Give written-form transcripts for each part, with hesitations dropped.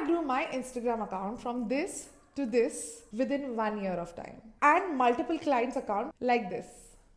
I grew my Instagram account from this to this within 1 year of time, and multiple clients account like this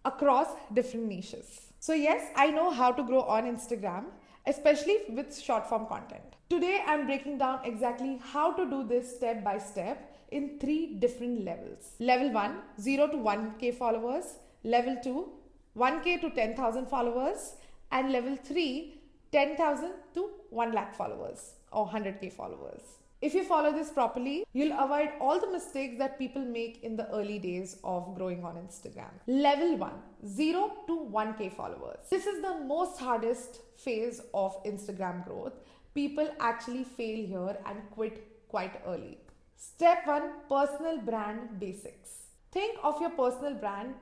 across different niches. So yes, I know how to grow on Instagram, especially with short form content. Today I'm breaking down exactly how to do this step by step in 3 different levels. Level 1, 0 to 1k followers. Level 2, 1k to 10,000 followers. And level 3, 10,000 to 1 lakh followers or 100k followers. If you follow this properly, you'll avoid all the mistakes that people make in the early days of growing on Instagram. Level 1, 0 to 1k followers. This is the most hardest phase of Instagram growth. People actually fail here and quit quite early. Step 1, personal brand basics. Think of your personal brand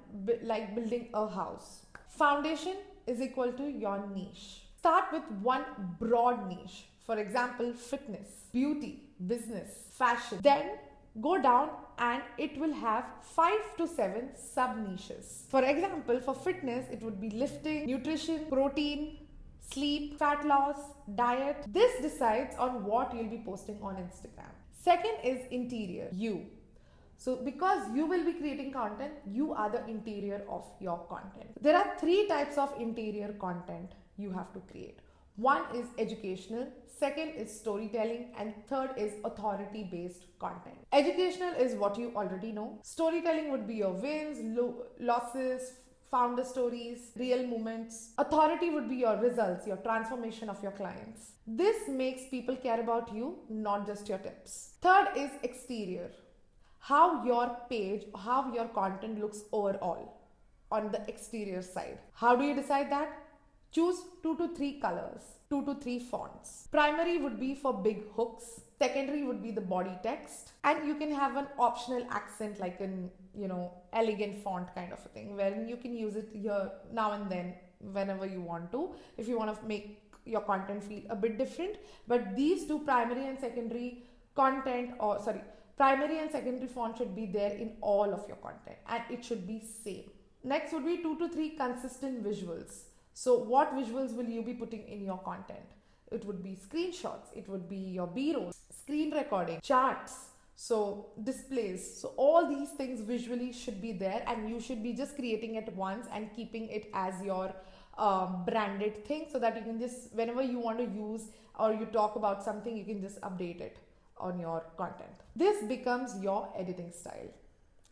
like building a house. Foundation is equal to your niche. Start with one broad niche. For example, fitness, beauty, business, fashion. Then go down and it will have 5 to 7 sub niches. For example, for fitness, it would be lifting, nutrition, protein, sleep, fat loss, diet. This decides on what you'll be posting on Instagram. Second is interior, you. So because you will be creating content, you are the interior of your content. There are 3 types of interior content you have to create. One is educational, second is storytelling, and third is authority based content. Educational is what you already know. Storytelling would be your wins, losses, founder stories, real moments. Authority would be your results, your transformation of your clients. This makes people care about you, not just your tips. Third is exterior. How your page, how your content looks overall on the exterior side. How do you decide that? Choose 2 to 3 colors, 2 to 3 fonts. Primary would be for big hooks. Secondary would be the body text. And you can have an optional accent like an, elegant font kind of a thing, wherein you can use it here now and then whenever you want to, if you want to make your content feel a bit different. But these two primary and secondary primary and secondary font should be there in all of your content and it should be same. Next would be 2 to 3 consistent visuals. So what visuals will you be putting in your content? It would be screenshots, it would be your B-rolls, screen recording, charts, so displays. So all these things visually should be there and you should be just creating it once and keeping it as your branded thing, so that you can just, whenever you want to use or you talk about something, you can just update it on your content. This becomes your editing style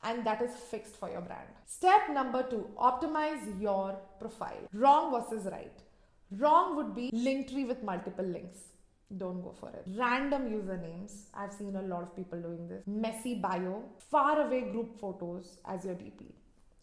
and that is fixed for your brand. Step number 2, optimize your profile. Wrong versus right. Wrong would be Linktree with multiple links. Don't go for it. Random usernames. I've seen a lot of people doing this. Messy bio. Far away group photos as your DP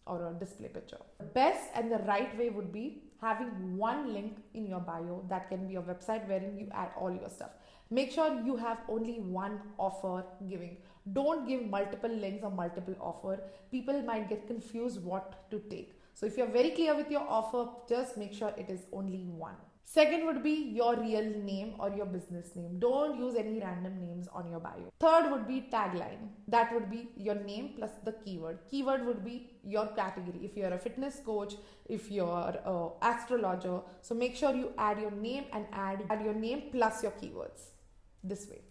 or a display picture. The best and the right way would be having one link in your bio that can be your website wherein you add all your stuff. Make sure you have only one offer giving. Don't give multiple links or multiple offer. People might get confused what to take. So if you're very clear with your offer, just make sure it is only one. Second would be your real name or your business name. Don't use any random names on your bio. Third would be tagline. That would be your name plus the keyword. Keyword would be your category. If you're a fitness coach, if you're an astrologer, so make sure you add your name and add your name plus your keywords this way.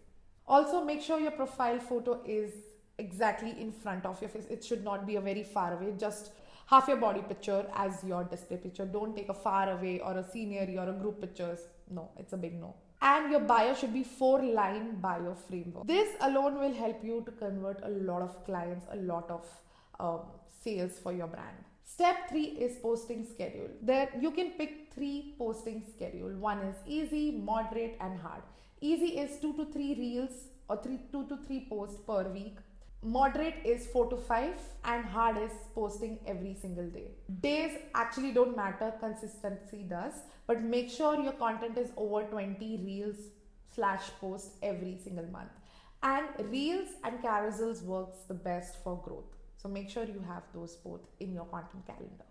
Also make sure your profile photo is exactly in front of your face. It should not be a very far away, just half your body picture as your display picture. Don't take a far away or a scenery or a group pictures. No, it's a big no. And your bio should be 4-line bio framework. This alone will help you to convert a lot of clients, a lot of sales for your brand. Step 3 is posting schedule. There you can pick 3 posting schedule. One is easy, moderate and hard. Easy is 2 to 3 reels or 2 to 3 posts per week. Moderate is 4 to 5 and hard is posting every single day. Days actually don't matter, consistency does, but make sure your content is over 20 reels / post every single month. And reels and carousels works the best for growth. So make sure you have those both in your content calendar.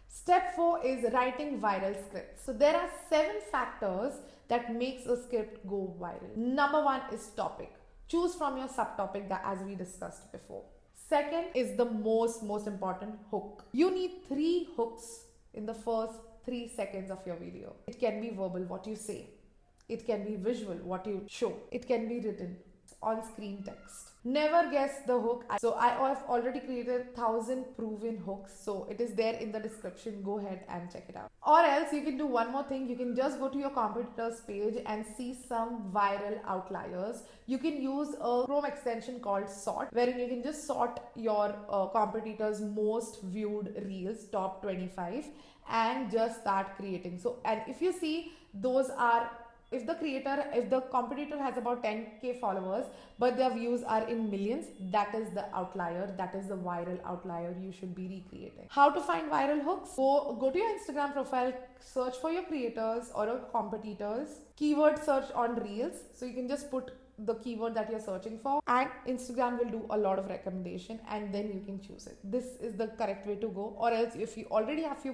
Step 4 is writing viral scripts. So there are 7 factors that makes a script go viral. Number 1 is topic. Choose from your subtopic that as we discussed before. Second is the most important, hook. You need 3 hooks in the first 3 seconds of your video. It can be verbal, what you say. It can be visual, what you show. It can be written on screen text. Never guess the hook. So I have already created 1,000 proven hooks. So it is there in the description. Go ahead and check it out. Or else you can do one more thing. You can just go to your competitor's page and see some viral outliers. You can use a Chrome extension called Sort, wherein you can just sort your competitors' most viewed reels, top 25, and just start creating. So, and if you see, those are, if the competitor has about 10k followers, but their views are in millions, that is the outlier, that is the viral outlier you should be recreating. How to find viral hooks? Go to your Instagram profile, search for your creators or your competitors, keyword search on reels. So you can just put the keyword that you're searching for, and Instagram will do a lot of recommendation, and then you can choose it. This is the correct way to go. Or else, if you already have few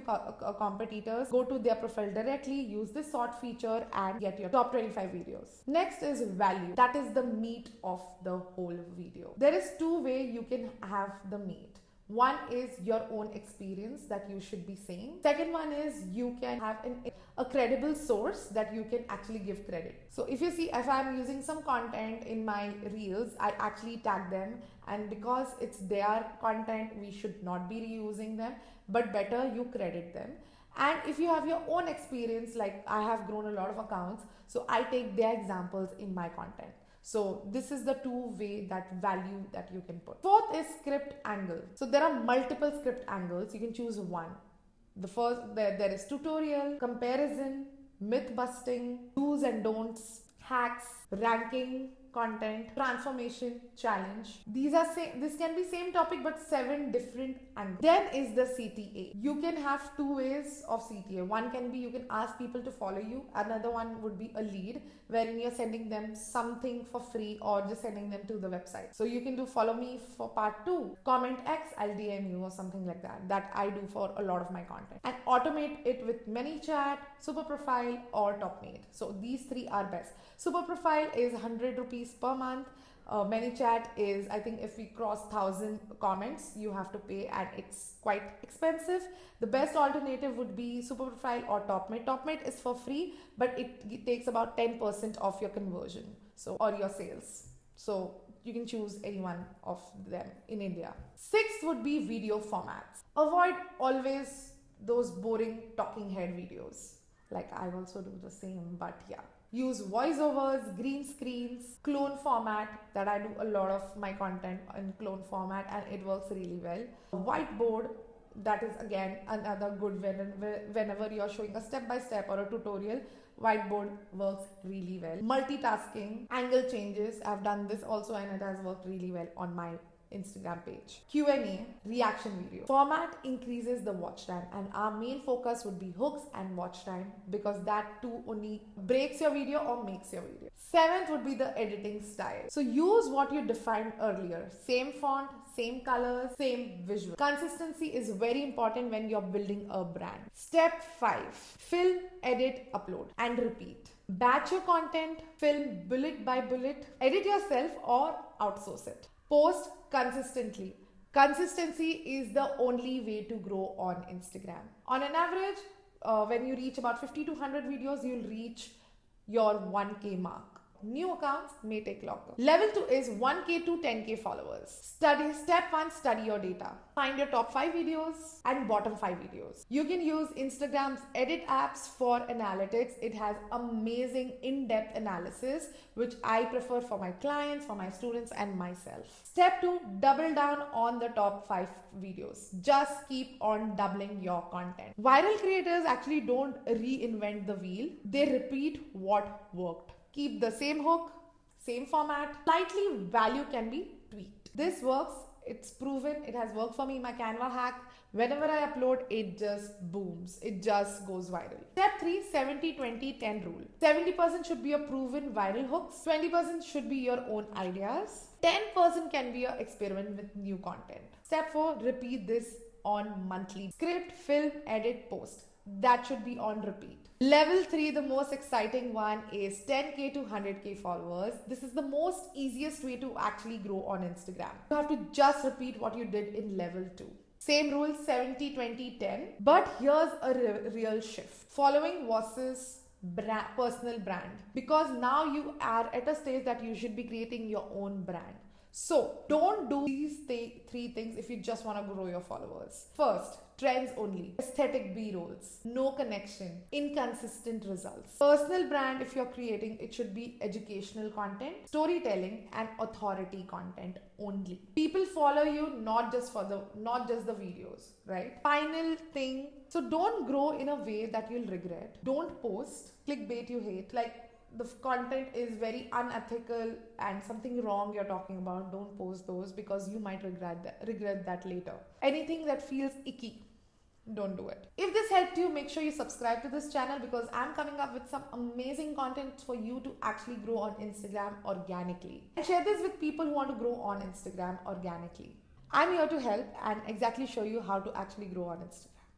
competitors, go to their profile directly, use this sort feature and get your top 25 videos. Next is value. That is the meat of the whole video. There is two ways you can have the meat. One is your own experience that you should be saying. Second one is you can have a credible source that you can actually give credit. So if you see, if I'm using some content in my reels, I actually tag them, and because it's their content, we should not be reusing them, but better you credit them. And if you have your own experience, like I have grown a lot of accounts, so I take their examples in my content. So this is the two way that value that you can put. Fourth is script angle. So there are multiple script angles. You can choose one. The first, there is tutorial, comparison, myth busting, do's and don'ts, hacks, ranking, content, transformation, challenge. This can be same topic but 7 different angles. Then is the CTA. You can have two ways of CTA. One can be you can ask people to follow you. Another one would be a lead, wherein you're sending them something for free or just sending them to the website. So you can do follow me for part 2, comment X, I'll DM you or something like that. That I do for a lot of my content. And automate it with ManyChat, Super Profile or TopMate. So these 3 are best. Super Profile is 100 rupees per month. ManyChat is, I think if we cross 1,000 comments, you have to pay, and it's quite expensive. The best alternative would be Super Profile or TopMate. TopMate is for free, but it takes about 10% of your conversion, so, or your sales. So you can choose any one of them in India. Sixth would be video formats. Avoid always those boring talking head videos. Like I also do the same, but yeah. Use voiceovers, green screens, clone format, that I do a lot of my content in clone format and it works really well. Whiteboard, that is again another good whenever you're showing a step-by-step or a tutorial, whiteboard works really well. Multitasking, angle changes, I've done this also and it has worked really well on my Instagram page. Q&A, reaction video. Format increases the watch time, and our main focus would be hooks and watch time, because that too only breaks your video or makes your video. Seventh would be the editing style. So use what you defined earlier. Same font, same colors, same visual. Consistency is very important when you're building a brand. Step 5, film, edit, upload and repeat. Batch your content, film bullet by bullet, edit yourself or outsource it. Post consistently. Consistency is the only way to grow on Instagram. On an average, when you reach about 50 to 100 videos, you'll reach your 1K mark. New accounts may take longer. Level 2 is 1K to 10K followers. Step 1, study your data. Find your top 5 videos and bottom 5 videos. You can use Instagram's edit apps for analytics. It has amazing in-depth analysis, which I prefer for my clients, for my students and myself. Step 2, double down on the top 5 videos. Just keep on doubling your content. Viral creators actually don't reinvent the wheel. They repeat what worked. Keep the same hook, same format. Slightly value can be tweaked. This works. It's proven. It has worked for me. My Canva hack. Whenever I upload, it just booms. It just goes viral. Step 3, 70-20-10 rule. 70% should be your proven viral hooks. 20% should be your own ideas. 10% can be your experiment with new content. Step 4, repeat this on monthly. Script, film, edit, post. That should be on repeat. Level 3, the most exciting one, is 10K to 100K followers. This is the most easiest way to actually grow on Instagram. You have to just repeat what you did in level 2. Same rule, 70-20-10. But here's a real shift. Following versus personal brand, because now you are at a stage that you should be creating your own brand. So don't do these three things if you just want to grow your followers. First, trends only, aesthetic B-rolls, no connection, inconsistent results. Personal brand, if you're creating, it should be educational content, storytelling, and authority content only. People follow you not just the videos, right? Final thing, so don't grow in a way that you'll regret. Don't post clickbait you hate, like the content is very unethical and something wrong you're talking about. Don't post those because you might regret that later. Anything that feels icky, don't do it. If this helped you, make sure you subscribe to this channel, because I'm coming up with some amazing content for you to actually grow on Instagram organically. And share this with people who want to grow on Instagram organically. I'm here to help and exactly show you how to actually grow on Instagram.